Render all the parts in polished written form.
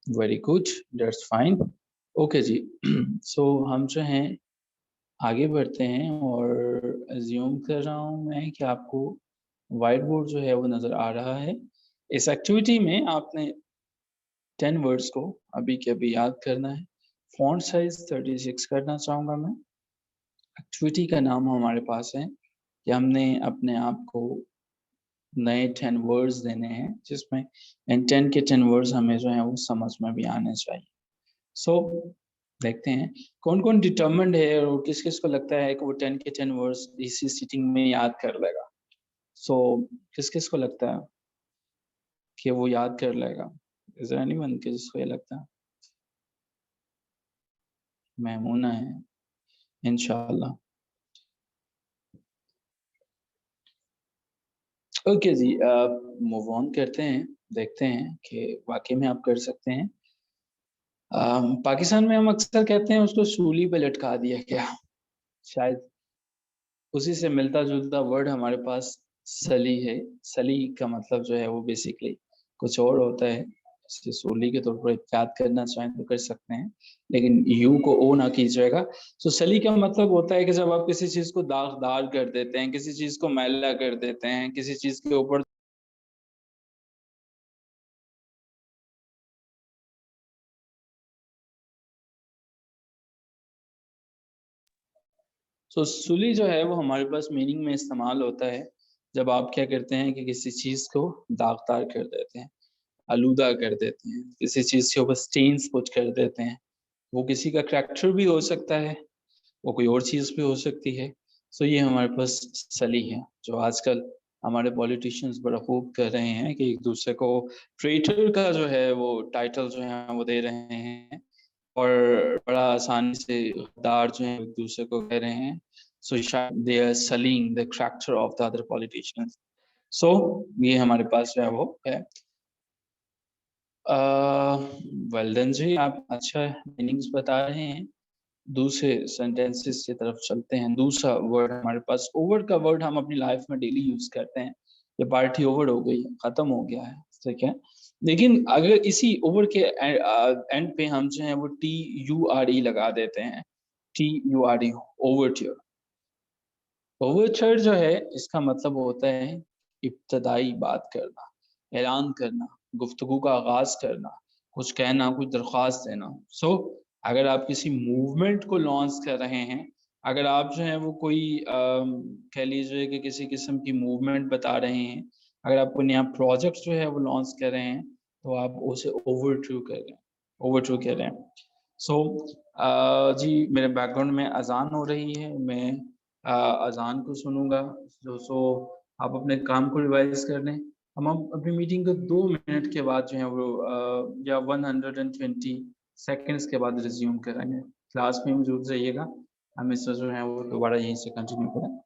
Very good, that's fine. Okay ji. So हम जो हैं आगे बढ़ते हैं और अज्यूम कर रहा हूँ मैं कि आपको वाइट बोर्ड जो है वो नज़र आ रहा है। इस एक्टिविटी में आपने 10 वर्ड्स को अभी के अभी याद करना है। फॉन्ट साइज 36 करना चाहूँगा मैं। एक्टिविटी का नाम हमारे पास है कि हमने अपने आप को नए 10 वर्ड्स देने हैं जिसमें इन 10 के 10 वर्ड्स हमें जो है वो समझ में भी आने चाहिए। सो देखते हैं कौन-कौन डिटरमिन्ड है और किस-किस को लगता है कि वो 10 के 10 वर्ड्स इसी सिटिंग में याद कर लेगा। सो किस-किस को लगता है कि वो याद कर लेगा? इज़ देयर एनीवन किसको ये लगता है? महमूना है, इंशाअल्लाह। ओके जी, मूव ऑन करते हैं, देखते हैं कि वाक़ई में आप कर सकते हैं। पाकिस्तान में हम अक्सर कहते हैं उसको सूली पे लटका दिया गया। शायद उसी से मिलता-जुलता वर्ड हमारे पास सली है। सली का मतलब जो है वो बेसिकली कुछ और होता है। इसके सूली के तौर पर याद करना चाहें तो कर सकते हैं, लेकिन यू को ओ ना कीजिएगा। तो सली का मतलब होता है कि जब आप किसी चीज़ को दागदार कर देते हैं, किसी चीज़ को मैला कर देते हैं, किसी चीज़ के ऊपर सो सुली जो है वो हमारे पास मीनिंग में इस्तेमाल होता है, जब आप क्या करते हैं कि किसी चीज़ को दागदार कर देते हैं, आलूदा कर देते हैं, किसी चीज़ के ऊपर स्टेन्स पुट कर देते हैं। वो किसी का करैक्टर भी हो सकता है, वो कोई और चीज़ भी हो सकती है। सो ये हमारे पास सली है, जो आजकल हमारे पॉलिटिशियंस बड़ा खूब कर रहे हैं कि एक-दूसरे को ट्रेटर का जो है वो टाइटल जो है वो दे रहे हैं। और बड़ा आसानी से गद्दार जो हैं एक-दूसरे को कह रहे हैं। So they are sullying the character of the other politicians. So ये हमारे पास जो है वो है। अ, वेल डन जी, आप अच्छा मीनिंग्स बता रहे हैं। दूसरे सेंटेंसेस की तरफ चलते हैं। दूसरा वर्ड हमारे पास ओवर का वर्ड हम अपनी लाइफ में डेली यूज़ करते हैं। ये पार्टी ओवर हो गई है, खत्म हो गया है, ठीक है? लेकिन अगर इसी ओवर के एंड पे हम जो है वो TURE लगा देते हैं। TURE ओवरट्यूर। ओवरचर जो है इसका मतलब होता है इब्तदाई बात करना, ऐलान करना, गुफ्तगू का आगाज़ करना, कुछ कहना, कुछ दरख्वास्त देना। सो अगर आप किसी मूवमेंट को लॉन्च कर रहे हैं, अगर आप जो है वो कोई कह लीजिए कि किसी किस्म की मूवमेंट बता रहे हैं, अगर आप कोई नया प्रोजेक्ट जो है वो लॉन्च कर रहे हैं, तो आप उसे ओवरट्यू कर रहे हैं, ओवरट्यू कह रहे हैं। सो जी मेरे बैकग्राउंड में अज़ान हो रही है, मैं अज़ान को सुनूँगा। सो आप अपने काम को रिवाइज़ कर लें। हम अपनी मीटिंग को 2 मिनट के बाद जो है वो या 120 सेकंड्स के बाद रिज़्यूम करेंगे। क्लास में मौजूद रहिएगा। हम इससे जो है वो दोबारा यहीं से कंटिन्यू करें।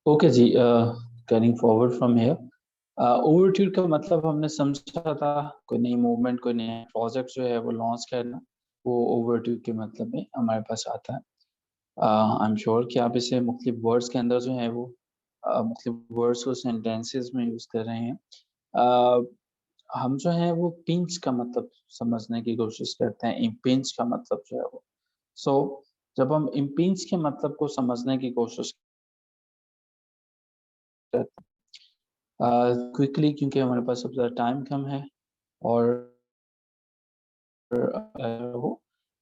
Okay ji, carrying forward from here. ओवरट्यूड का मतलब हमने समझा था, कोई नई मूवमेंट, कोई नया प्रोजेक्ट जो है वो लॉन्च करना, वो ओवरट्यूड के मतलब में हमारे पास आता है। आई एम श्योर कि आप इसे मुख्तलिफ वर्ड्स के अंदर जो है वो मुख्तलिफ वर्ड्स को सेंटेंसेस में यूज कर रहे हैं। हम जो है वो पिंच का मतलब समझने की कोशिश करते हैं। इम्पिंच का मतलब जो है वो, सो जब हम इम्पिंच के मतलब को समझने की कोशिश करते हैं क्विकली, क्योंकि हमारे पास सबसे ज़्यादा टाइम कम है, और वो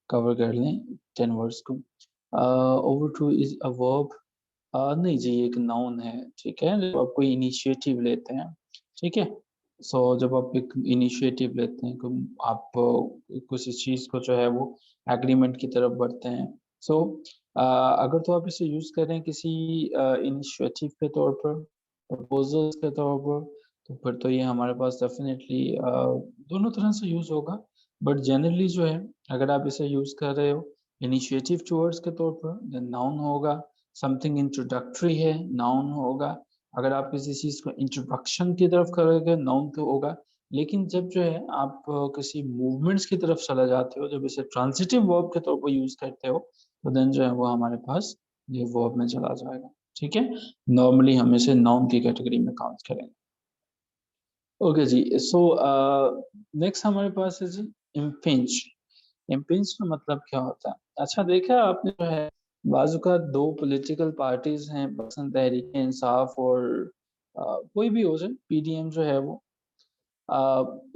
कवर कर लें 10 वर्ड्स को। Over two is a verb, नहीं जी, ये एक नाउन है, ठीक है। जब आप कोई इनिशिएटिव लेते हैं, ठीक है, सो जब आप एक इनिशिएटिव लेते हैं, आप किसी चीज़ को जो है वो एग्रीमेंट की तरफ बढ़ते हैं, सो अगर तो आप इसे यूज़ करें किसी इनिशिएटिव के तौर पर, प्रपोजल्स के तौर पर, तो फिर तो ये हमारे पास डेफिनेटली दोनों तरह से यूज़ होगा। बट जनरली जो है, अगर आप इसे यूज़ कर रहे हो इनिशिएटिव टुवर्ड्स के तौर पर, देन नाउन होगा। समथिंग इंट्रोडक्टरी है, नाउन होगा। अगर आप किसी चीज़ को इंट्रोडक्शन की तरफ करोगे, नाउन तो होगा। लेकिन जब जो है आप किसी मूवमेंट्स की तरफ चले जाते हो, जब इसे ट्रांजिटिव वर्ब के तौर पर यूज़ करते हो, तो देन जो है वो हमारे पास ये वर्ब में चला जाएगा, ठीक है। नॉर्मली हम इसे नाउन की कैटेगरी में काउंट करेंगे। ओके जी, सो नेक्स्ट हमारे पास है जी इम्पिंच। इम्पिंच का मतलब क्या होता है? अच्छा, देखा आपने जो है बाज़-औक़ात 2 पॉलिटिकल पार्टीज़ हैं, पसंद तहरीक-ए-इंसाफ और कोई भी हो जाए, पीडीएम जो है वो,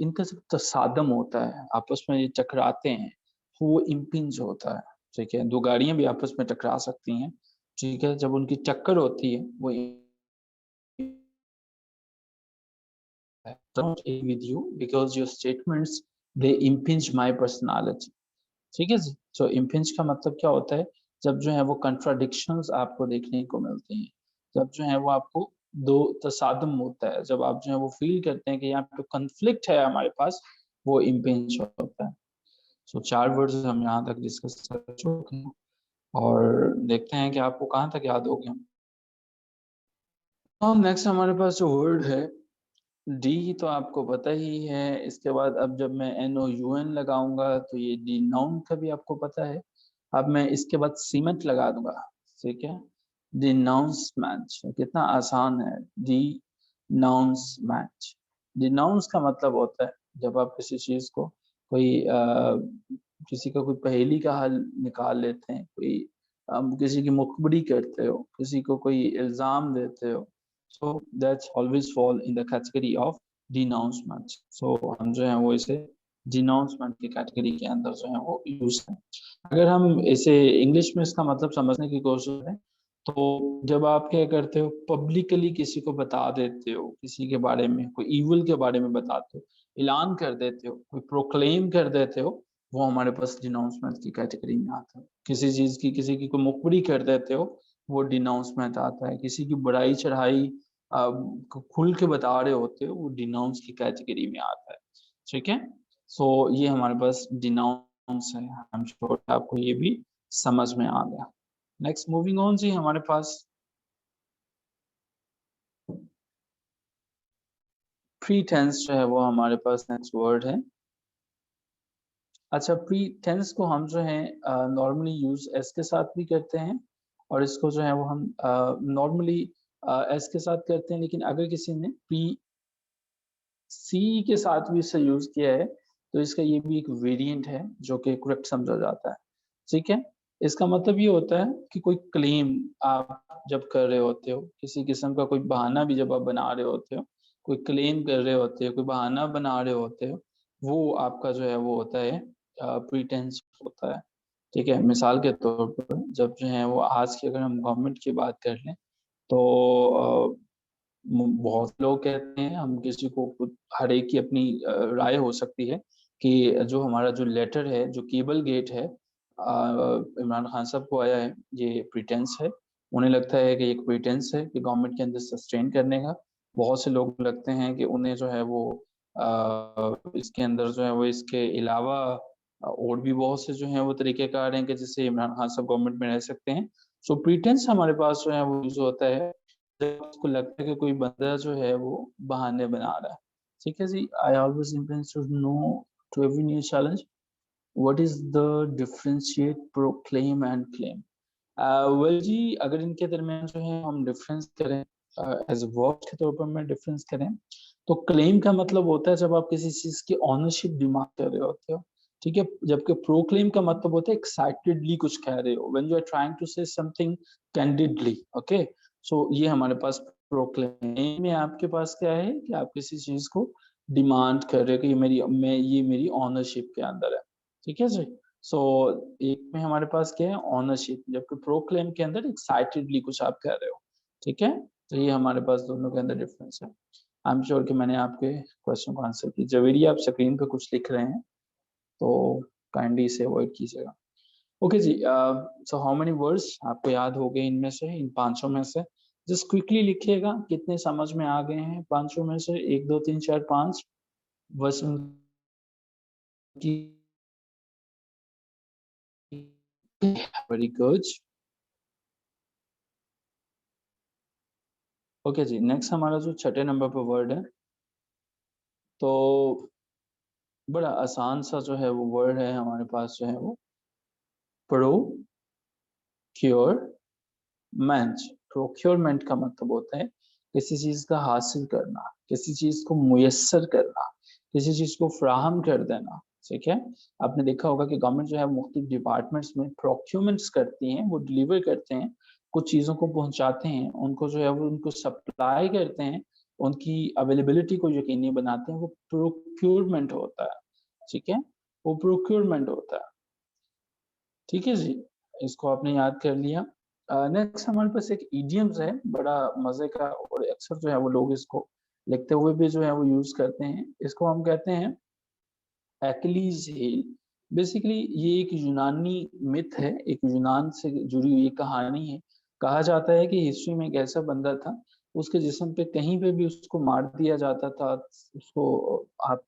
इनका जब तसादम होता है, आपस में ये टकराते हैं, वो इम्पिंच होता है, ठीक है। 2 गाड़ियाँ भी आपस में टकरा सकती हैं, ठीक है। जब उनकी टक्कर होती है, वो don't agree with you because your statements they impinge my personality, ठीक है जी। तो इम्पिंच का मतलब क्या होता है? जब जो है वो कॉन्ट्राडिक्शंस आपको देखने को मिलती हैं, जब जो है वो आपको 2 तसादम होता है, जब आप जो है वो फ़ील करते हैं कि यहाँ पे कॉन्फ्लिक्ट है हमारे पास, वो इम्पिंच होता है। सो 4 वर्ड्स हम यहाँ तक डिस्कस कर चुके हैं, और देखते हैं कि आपको कहाँ तक याद हो गए। नेक्स्ट हमारे पास जो वर्ड है डी, तो आपको पता ही है। इसके बाद अब जब मैं NOUN लगाऊँगा, तो ये डिनाउन का भी आपको पता है। अब मैं इसके बाद सीमेंट लगा दूँगा, ठीक है? डिनाउंसमेंट, कितना आसान है, डिनाउंसमेंट। डिनाउंस का मतलब होता है जब आप किसी चीज़ को कोई किसी का कोई पहेली का हल निकाल लेते हैं, कोई किसी की मुखबिरी करते हो, किसी को कोई इल्ज़ाम देते हो, so that's always fall in the category of denouncement। so हम जो है वो इसे denouncement की कैटेगरी के अंदर जो है वो यूज करें। अगर हम इसे इंग्लिश में इसका मतलब समझने की कोशिश करें, तो जब आप क्या करते हो, पब्लिकली किसी को बता देते हो, किसी के बारे में, कोई इविल के बारे में बताते हो, ऐलान कर देते हो, कोई प्रोक्लेम कर देते हो, वो हमारे पास डिनाउंसमेंट की कैटेगरी में आता है। किसी चीज़ की, किसी की कोई मुखबिरी कर देते हो, वो डिनाउंसमेंट आता है। किसी की बढ़ाई-चढ़ाई खुल के बता रहे होते हो, वो डिनाउंस की कैटेगरी में आता है, ठीक है? सो ये हमारे पास डिनाउंस है। आई एम श्योर आपको ये भी समझ में आ गया। नेक्स्ट मूविंग ऑन जी, हमारे पास प्रीटेंस जो है वो हमारे पास नेक्स्ट वर्ड है। अच्छा, प्रीटेंस को हम जो है नॉर्मली यूज़ एस के साथ भी करते हैं, और इसको जो है वो हम नॉर्मली एस के साथ करते हैं, लेकिन अगर किसी ने प्री सी के साथ भी इसे यूज़ किया है, तो इसका ये भी एक वेरिएंट है जो कि करेक्ट समझा जाता है, ठीक है? इसका मतलब ये होता है कि कोई क्लेम आप जब कर रहे होते हो, किसी किस्म का कोई बहाना भी जब आप बना रहे होते हो, कोई क्लेम कर रहे होते हो, कोई बहाना बना रहे होते हो, वो आपका जो है वो होता है प्रीटेंस होता है, ठीक है? मिसाल के तौर पर जब जो है वो आज की अगर हम गवर्नमेंट की बात कर लें, तो बहुत लोग कहते हैं, हम किसी को हर एक की अपनी राय हो सकती है कि जो हमारा जो लेटर है, जो केबल गेट है, इमरान खान साहब को आया है, ये प्रीटेंस है। उन्हें लगता है कि एक प्रीटेंस है कि गवर्नमेंट के अंदर सस्टेन करने का। बहुत से लोग लगते हैं कि उन्हें जो है वो इसके अंदर जो है वो इसके अलावा और भी बहुत से जो हैं वो तरीक़ेकार हैं कि जिससे इमरान खान साहब गवर्नमेंट में रह सकते हैं। सो प्रीटेंस हमारे पास जो है वो यूज़ होता है, जब उसको लगता है कि कोई बंदा जो है वो बहाने बना रहा है। ठीक है ji? I always intend to no to every new challenge what is the differentiate proclaim and claim? Well ji, अगर इनके दरमियान जो है हम डिफरेंस करें, एज़ अ वर्ड के तौर पर मैं डिफरेंस करें, तो क्लेम का मतलब होता है जब आप किसी चीज़ की ओनरशिप डिमांड कर रहे होते हो, ठीक है? जबकि प्रोक्लेम का मतलब होता है एक्साइटेडली कुछ कह रहे हो, when you are trying to say something candidly, okay? So ये हमारे पास प्रोक्लेम में आपके पास क्या है कि आप किसी चीज़ को डिमांड कर रहे हो कि ये मेरी ओनरशिप के अंदर है, ठीक है जी? सो एक में हमारे पास क्या है ओनरशिप, जबकि प्रोक्लेम के अंदर एक्साइटेडली कुछ आप कह रहे हो, ठीक है? तो ये हमारे पास दोनों के अंदर डिफरेंस है। आई एम श्योर कि मैंने आपके क्वेश्चन को आंसर की। जवेरी आप स्क्रीन पे कुछ लिख रहे हैं, तो काइंडली इसे अवॉइड कीजिएगा। Okay ji, so how many words आपको याद हो गए इनमें से, इन 500 में से? जस्ट क्विकली लिखिएगा कितने समझ में आ गए हैं 500 में से 1, 2, 3, 4, 5 वर्ड्स की। Very good. ओके जी, नेक्स्ट हमारा जो छठे नंबर पे वर्ड है, तो बड़ा आसान सा जो है वो वर्ड है हमारे पास जो है वो प्रोक्योरमेंट। प्रोक्योरमेंट का मतलब होता है किसी चीज़ का हासिल करना, किसी चीज़ को मुयस्सर करना, किसी चीज़ को फ़राहम कर देना, ठीक है? आपने देखा होगा कि गवर्नमेंट जो है मुख्तलिफ डिपार्टमेंट्स में प्रोक्योरमेंट्स करती हैं, वो डिलीवर करते हैं, कुछ चीज़ों को पहुँचाते हैं, उनको जो है वो उनको सप्लाई करते हैं, उनकी अवेलेबिलिटी को यकीनी बनाते हैं, वो प्रोक्योरमेंट होता है, ठीक है? वो प्रोक्योरमेंट होता है। ठीक है जी, इसको आपने याद कर लिया। नेक्स्ट हमारे पास एक इडियम्स है, बड़ा मज़े का, और अक्सर जो है वो लोग इसको लिखते हुए भी जो है वो यूज़ करते हैं। इसको हम कहते हैं एक्लीज़ हील। बेसिकली ये एक यूनानी मिथ है, एक यूनान से जुड़ी हुई कहानी है। कहा जाता है कि हिस्ट्री में एक ऐसा बंदा था, उसके जिस्म पे कहीं पे भी उसको मार दिया जाता था, उसको आप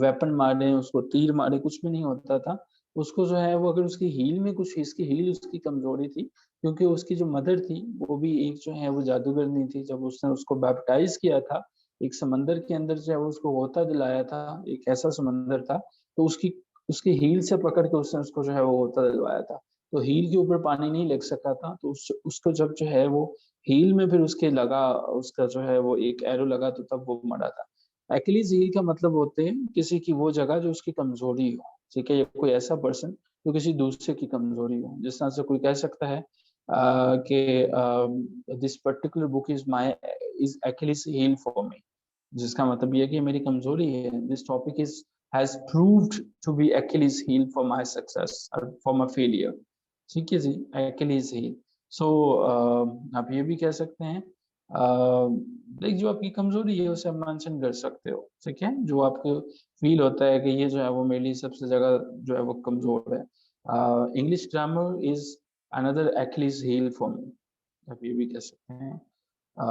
वेपन मारें, उसको तीर मारें, कुछ भी नहीं होता था। उसको जो है वो अगर उसकी हील में कुछ, इसकी हील उसकी कमज़ोरी थी, क्योंकि उसकी जो मदर थी, वो भी एक जो है वो जादूगरनी थी। जब उसने उसको बैप्टाइज़ किया था, एक समंदर के अंदर जो है वो उसको गोता दिलाया था, एक ऐसा समंदर था, तो उसकी उसकी हील से पकड़ के उसने उसको जो है वो गोता दिलवाया था। तो हील के ऊपर पानी नहीं लग सका था, तो उसको जब जो है वो हील में फिर उसके लगा, उसका जो है वो एक एरो लगा, तो तब वो मरा था। एक्चुअली हील का मतलब होते हैं किसी की वो जगह जो उसकी कमज़ोरी हो, ठीक है? या कोई ऐसा पर्सन जो किसी दूसरे की कमज़ोरी हो। जिस तरह से कोई कह सकता है कि this particular book is actually heel for me. जिसका मतलब ये है कि मेरी कमज़ोरी है। This topic is has proved to be Achilles heel for my success or for my failure। ठीक है जी, Achilles heel। सो आप ये भी कह सकते हैं लाइक जो आपकी कमज़ोरी है उसे आप मेंशन कर सकते हो, ठीक है? जो आपको फ़ील होता है कि ये जो है वो मेरे लिए सबसे ज़्यादा जो है वो कमज़ोर है। English grammar is another Achilles heel for me। आप ये भी कह सकते हैं। Uh,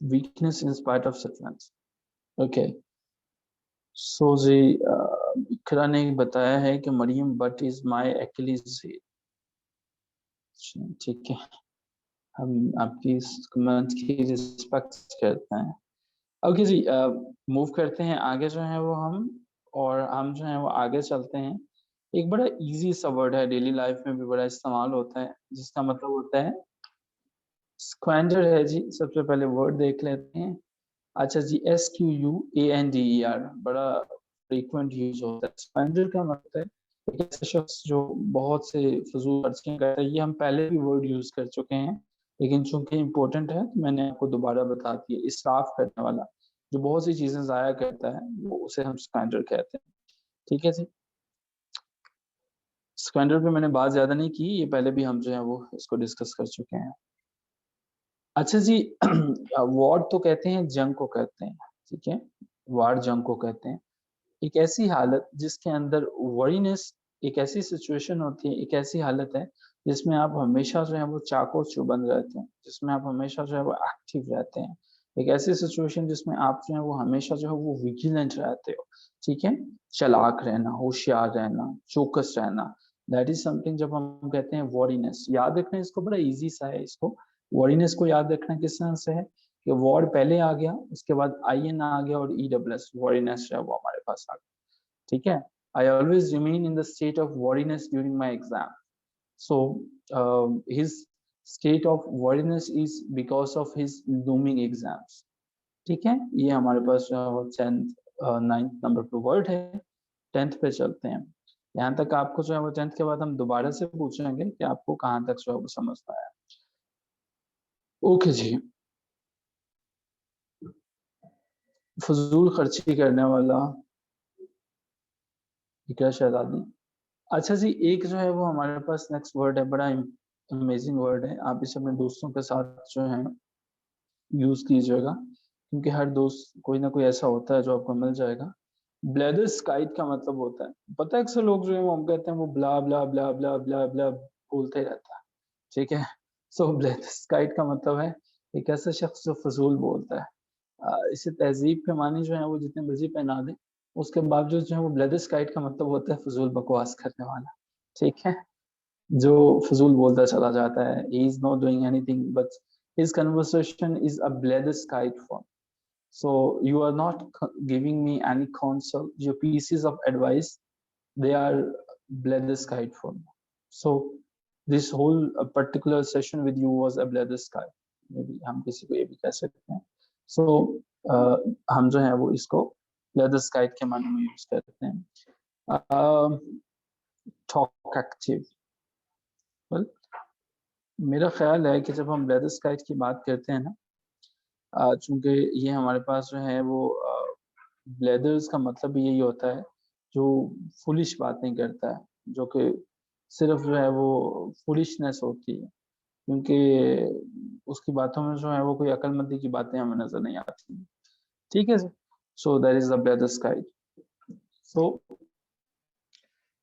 weakness in spite of strength. Okay, so ji, Iqra ने बताया है कि Mariyam Butt is my actually. ठीक है, हम आपकी इस कमेंट की रिस्पेक्ट करते हैं। ओके जी, मूव करते हैं आगे जो है वो हम जो है वो आगे चलते हैं। एक बड़ा इजी सा वर्ड है, डेली लाइफ में भी बड़ा इस्तेमाल होता है, जिसका मतलब होता है स्क्वेंडर है जी। सबसे पहले वर्ड देख लेते हैं। अच्छा जी, SQUANDER बड़ा फ्रीक्वेंट यूज़ होता है। स्पेंडर का मतलब है एक ऐसा शख्स जो बहुत से फ़िज़ूल खर्चे करता है। ये हम पहले भी वर्ड यूज़ कर चुके हैं, लेकिन चूँकि इम्पोर्टेंट है तो मैंने आपको दोबारा बता दिया। इसराफ़ करने वाला, जो बहुत सी चीज़ें ज़ाया करता है, वो उसे हम स्पेंडर कहते हैं। ठीक है जी? स्पेंडर पे मैंने बात ज़्यादा नहीं की, ये पहले भी हम जो है वो इसको डिस्कस कर चुके हैं। अच्छा जी, वॉर तो कहते हैं, जंग को कहते हैं, ठीक है? वार जंग को कहते हैं। एक ऐसी हालत जिसके अंदर वरीनेस, एक ऐसी सिचुएशन होती है, एक ऐसी हालत है जिसमें आप हमेशा जो है वो चाको चौबंद रहते हैं, जिसमें आप हमेशा जो है वो एक्टिव रहते हैं, एक ऐसी सिचुएशन जिसमें आप जो है वो हमेशा जो है वो विजिलेंट रहते हो, ठीक है, चालाक रहना, होशियार रहना, चौकस रहना, दैट इज समथिंग जब हम कहते हैं वॉरीनेस। याद रखना इसको, बड़ा इजी सा है इसको, वॉरीनेस को याद रखना किस तरह से है कि वॉर पहले आ गया, उसके बाद आई एन आ गया और ई डब्ल्यू एस, वॉरीनेस जो है वो हमारे पास आ गया, ठीक है। I always remain in the state of worriness during my exam. So his state of worriness is because of his looming exams. ठीक है, ये हमारे पास 9th नंबर पे वर्ड है। 10th पे चलते हैं। यहाँ तक आपको जो है वो 10th के बाद हम दोबारा से पूछेंगे कि आपको कहाँ तक जो है वो समझ में आया। ओके जी, फजूल खर्ची करने वाला इकरा शहजादी। अच्छा जी, एक जो है वो हमारे पास नेक्स्ट वर्ड है, बड़ा अमेजिंग वर्ड है, आप इसे अपने दोस्तों के साथ जो है यूज कीजिएगा, क्योंकि हर दोस्त कोई ना कोई ऐसा होता है जो आपको मिल जाएगा। ब्लेदर स्काइट का मतलब होता है, पता है अक्सर लोग जो है वो हम कहते हैं वो ब्ला ब्ला ब्ला ब्ला ब्ला ब्ला बोलते रहता है, ठीक है। सो ब्लेदर स्काइट का मतलब है एक ऐसा शख्स जो फजूल बोलता है। इसे तहजीब के मानी जो है वो जितने मर्जी पहना दे, उसके बावजूद जो है वो ब्लेदर स्काइट का मतलब होता है फजूल बकवास करने वाला, ठीक है, जो फजूल बोलता चला जाता है। He is not doing anything but his conversation is a blather kite form. So you are not giving me any counsel. Your pieces of advice, they are blather kite form. So this whole particular session with you was a blather kite. Maybe हम किसी को ये भी कह सकते हैं। So हम जो है वो इसको blather kite के माने में यूज करते हैं। Talkative. Well, मेरा ख्याल है कि जब हम ब्लेदर स्काइट की बात करते हैं ना, चूंकि ये हमारे पास जो है वो ब्लेदर्स का मतलब भी यही होता है जो फुलिश बातें करता है, जो कि सिर्फ जो है वो फुलिशनेस होती है, क्योंकि उसकी बातों में जो है वो कोई अक्लमंदी की बातें हमें नजर नहीं आती, ठीक है। So that is the blatherskite. So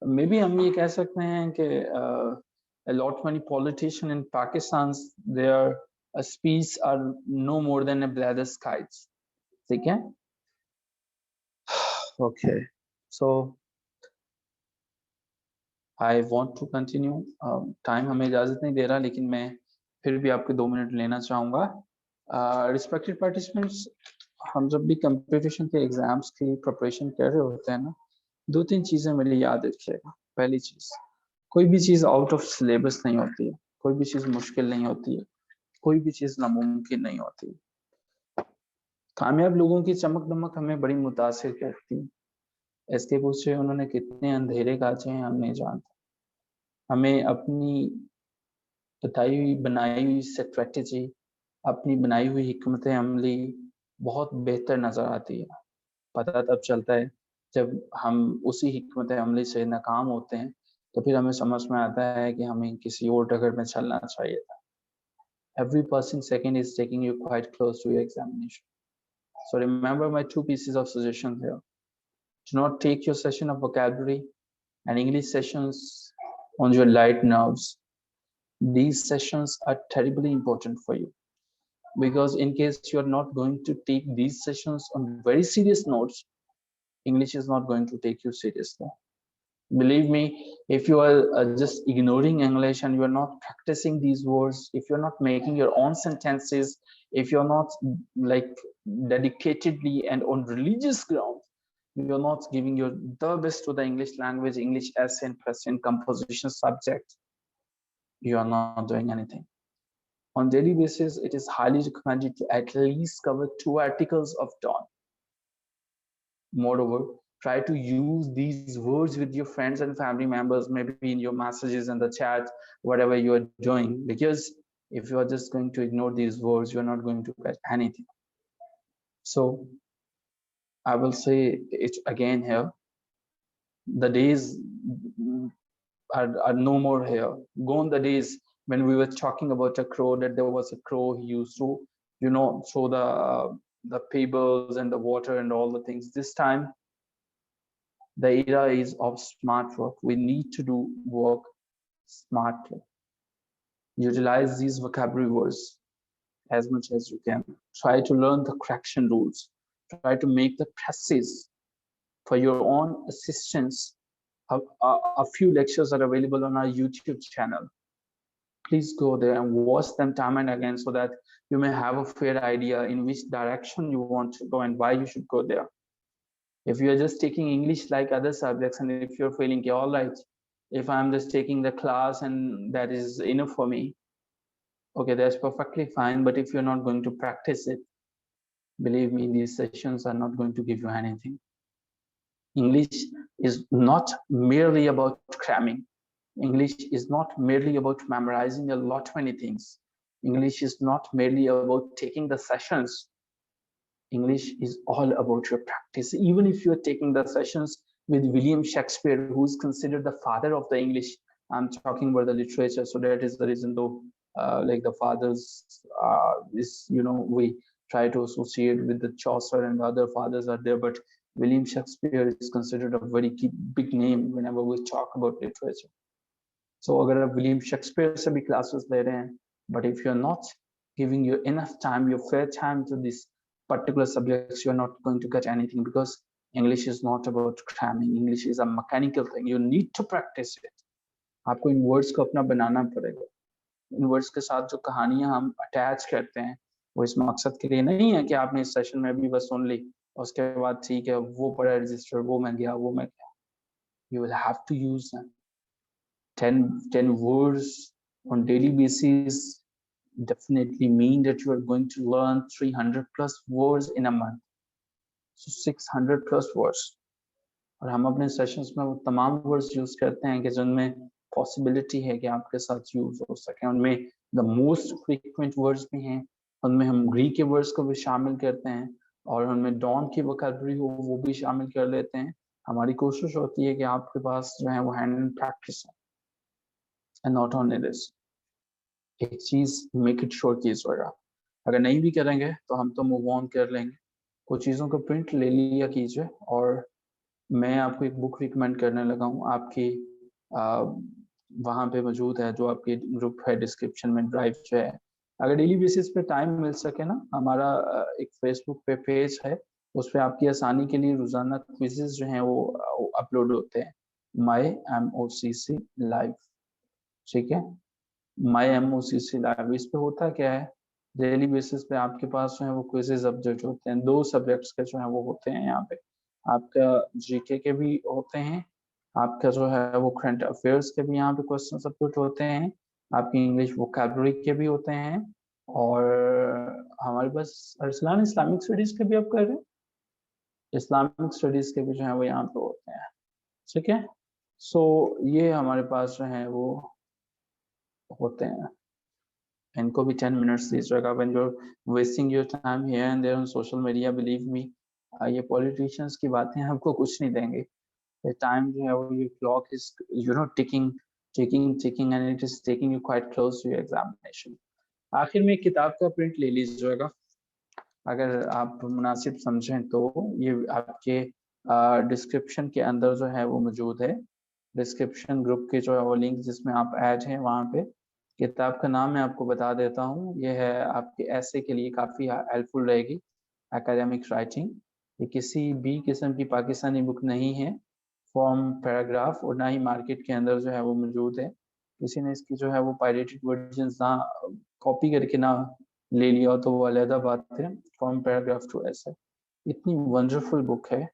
maybe हम ये कह सकते हैं कि a lot many politicians in Pakistan, their speech are no more than a blather kites, ठीक है। Okay, so I want to continue. Time हमें इजाजत नहीं दे रहा, लेकिन मैं फिर भी आपके 2 मिनट लेना चाहूँगा। रिस्पेक्टेड पार्टिसिपेंट्स, हम जब भी कंपटीशन के एग्जाम्स की प्रिपरेशन कर रहे होते हैं ना, 2-3 चीज़ें मेरे याद रखिएगा। पहली चीज़, कोई भी चीज़ आउट ऑफ सिलेबस नहीं होती है, कोई भी चीज़ मुश्किल नहीं होती है, कोई भी चीज़ नामुमकिन नहीं होती। कामयाब लोगों की चमक दमक हमें बड़ी मुतासिर करती है। इसके पूछे उन्होंने कितने अंधेरे काचे हैं हम नहीं जानते। हमें अपनी बताई हुई बनाई हुई स्ट्रेटजी, अपनी बनाई हुई हिकमत अमली बहुत बेहतर नज़र आती है। पता तब चलता है जब हम उसी हिकमत अमली से नाकाम होते हैं, तो फिर हमें समझ में आता है कि हमें किसी और डगर में चलना चाहिए था। Every passing second is taking you quite close to your examination. So remember my 2 pieces of suggestion here. Do not take your session of vocabulary and English sessions on your light nerves. These sessions are terribly important for you, because in case you are not going to take these sessions on very serious notes, English is not going to take you seriously. Believe me, if you are just ignoring English and you are not practicing these words, if you're not making your own sentences, if you're not like dedicatedly and on religious grounds, you're not giving your the best to the English language, English essay and present composition subject, you are not doing anything. On daily basis, it is highly recommended to at least cover 2 articles of dawn. Moreover, try to use these words with your friends and family members, maybe in your messages in the chat, whatever you are doing, because if you are just going to ignore these words, you're not going to get anything. So I will say it again here. The days are no more here. Gone the days when we were talking about a crow, that there was a crow, he used to, throw the pebbles and the water and all the things. This time, the era is of smart work. We need to do work smartly. Utilize these vocabulary words. as much as you can. Try to learn the correction rules. Try to make the presses for your own assistance. A few lectures are available on our YouTube channel. Please go there and watch them time and again so that you may have a fair idea in which direction you want to go and why you should go there. If you are just taking English like other subjects, and if you're feeling, okay, all right, if I'm just taking the class and that is enough for me, okay, that's perfectly fine. But if you're not going to practice it, believe me, these sessions are not going to give you anything. English is not merely about cramming. English is not merely about memorizing a lot many things. English is not merely about taking the sessions. English is all about your practice. Even if you're taking the sessions with William Shakespeare, who's considered the father of the English, I'm talking about the literature, so that is the reason though, like the fathers is, you know, we try to associate with the Chaucer and the other fathers are there, but William Shakespeare is considered a very big name whenever we talk about literature. So अगर आप William Shakespeare से भी classes ले रहे हैं, but if you're not giving your enough time, your fair time to this particular subjects, you're not going to get anything, because English is not about cramming. English is a mechanical thing. You need to practice it. आपको इन words को अपना बनाना पड़ेगा. इन words के साथ जो कहानियां हम attach करते हैं, वो इस मकसद के लिए नहीं है कि आपने इस सेशन में भी बस सुन ली और उसके बाद ठीक है वो पढ़ा रजिस्टर, वो मैं गया, वो मैं गया. You will have to use them. 10 words on daily basis definitely mean that you are going to learn 300 plus words in a month. So 600 plus words. और हम अपने सेशंस में वो तमाम वर्ड्स यूज करते हैं कि जिनमें पॉसिबिलिटी है कि आपके साथ यूज हो सके. उनमें द मोस्ट फ्रीक्वेंट वर्ड्स भी हैं, उनमें हम ग्रीक के वर्ड्स को भी शामिल करते हैं और उनमें डॉन की वोकैबुलरी हो वो भी शामिल कर लेते हैं. हमारी कोशिश होती है कि आपके पास जो है वो हैंड एंड प्रैक्टिस है. And not only this, एक चीज मेक इट श्योर कीजिएगा. अगर नहीं भी करेंगे तो हम तो मूव ऑन कर लेंगे. कुछ चीज़ों का प्रिंट ले लिया कीजिए. और मैं आपको एक बुक रिकमेंड करने लगा हूँ, आपकी वहाँ पे मौजूद है, जो आपके ग्रुप है डिस्क्रिप्शन में, ड्राइव जो है. अगर डेली बेसिस पे टाइम मिल सके ना, हमारा एक फेसबुक पे पेज है, उस पर आपकी आसानी के लिए रोजाना क्विजेज जो हैं वो अपलोड होते हैं. MyMOCC लाइव, ठीक है, MyMOCC लाइव. इस पे होता क्या है, डेली बेसिस पे आपके पास जो है वो क्विजेज अपडेट होते हैं. 2 सब्जेक्ट्स के जो है वो होते हैं यहाँ पे. आपका जीके के भी होते हैं, आपका जो है वो करंट अफेयर्स के भी यहाँ पे क्वेश्चन अपडेट होते हैं, आपकी इंग्लिश वोकैबुलरी के भी होते हैं, और हमारे पास अरसलान इस्लामिक स्टडीज के भी आप कर रहे हैं, इस्लामिक स्टडीज के भी जो है वो यहाँ पे होते हैं. ठीक है, सो ये हमारे पास जो है वो होते हैं. इनको भी 10 मिनट्स दीजिएगा. When you are wasting your time here and there on social media, believe me, ये पॉलिटिशियंस की बातें आपको कुछ नहीं देंगे. ये टाइम जो है वो your clock is, you know, ticking and it is taking you quite close to your examination. आखिर में एक किताब का प्रिंट ले लीजिएगा अगर आप मुनासिब समझें तो. ये आपके डिस्क्रिप्शन के अंदर जो है वो मौजूद है. डिस्क्रिप्शन ग्रुप के जो है वो लिंक जिसमें आप ऐड हैं वहाँ पे. किताब का नाम मैं आपको बता देता हूँ, ये है आपके ऐसे के लिए काफ़ी हेल्पफुल रहेगी, एकेडमिक राइटिंग. ये किसी भी किस्म की पाकिस्तानी बुक नहीं है, फॉर्म पैराग्राफ, और ना ही मार्केट के अंदर जो है वो मौजूद है. किसी ने इसकी जो है वो पायरेटेड वर्जन ना कॉपी करके ना ले लिया तो वो अलहदा बात है. फॉर्म पैराग्राफ टू ऐसे इतनी वंडरफुल बुक है.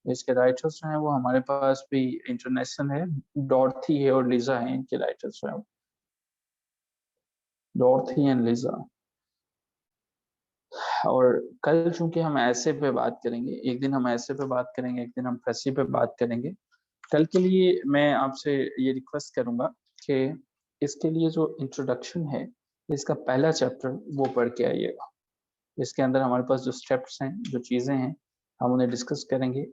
इसके राइटर्स जो हैं वो हमारे पास भी इंटरनेशनल है. डॉर्थी है और लिजा है इनके राइटर्स जो हैं, डॉर्थी एंड लिजा. और कल चूंकि हम ऐसे पे बात करेंगे, एक दिन हम ऐसे पे बात करेंगे, एक दिन हम फैसी पे बात करेंगे. कल के लिए मैं आपसे ये रिक्वेस्ट करूंगा कि इसके लिए जो इंट्रोडक्शन है, इसका पहला चैप्टर वो पढ़ के आइएगा. इसके अंदर हमारे पास जो स्टेप्स हैं, जो चीज़ें हैं, हम उन्हें डिस्कस करेंगे.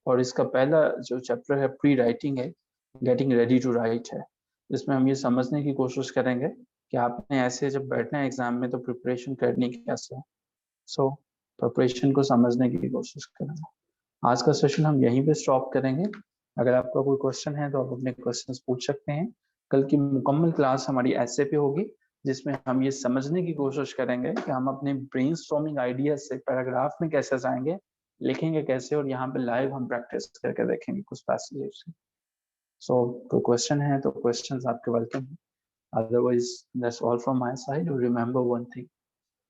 और इसका पहला जो चैप्टर है प्री राइटिंग है, गेटिंग रेडी टू राइट है. जिसमें हम ये समझने की कोशिश करेंगे कि आपने ऐसे जब बैठना है एग्जाम में तो प्रिपरेशन करनी कैसे है. सो प्रिपरेशन को समझने की कोशिश करेंगे. आज का सेशन हम यहीं पे स्टॉप करेंगे. अगर आपका कोई क्वेश्चन है तो आप अपने क्वेश्चंस पूछ सकते हैं. कल की मुकम्मल क्लास हमारी ऐसे पे होगी. जिसमें हम ये समझने की कोशिश करेंगे कि हम अपने ब्रेनस्टॉर्मिंग आइडियाज से पैराग्राफ में कैसे जाएंगे, लिखेंगे कैसे, और यहाँ पे लाइव हम प्रैक्टिस करके देखेंगे कुछ पैसेजेस से। सो कोई क्वेश्चन है तो क्वेश्चंस आपके वेलकम है, otherwise that's all from my side. और रिमेंबर वन थिंग,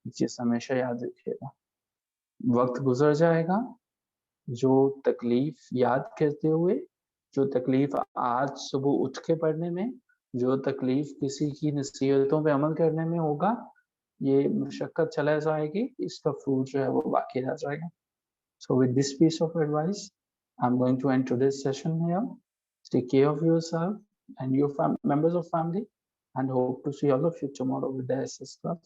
चीज हमेशा याद रखिएगा, वक्त गुजर जाएगा, जो तकलीफ याद करते हुए, जो तकलीफ आज सुबह उठ के पढ़ने में, जो तकलीफ किसी की नसीहतों पे अमल करने में होगा, ये मशक्कत चला जाएगी, इसका फ्रूट जो है वो बाकी रह जाएगा। So with this piece of advice, I'm going to end today's session here. Take care of yourself and your members of family, and hope to see all of you tomorrow with the SS class.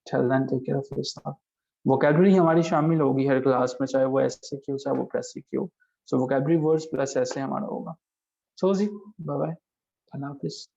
Till then, take care of yourself. Vocabulary हमारी शामिल होगी हर class में, चाहे वो ऐसे क्यों चाहे वो प्रेसी क्यों। सो वोकेबलरी वर्ड्स प्लस ऐसे हमारा होगा। सो जी, बाय बाय, अल्लाह हाफिज।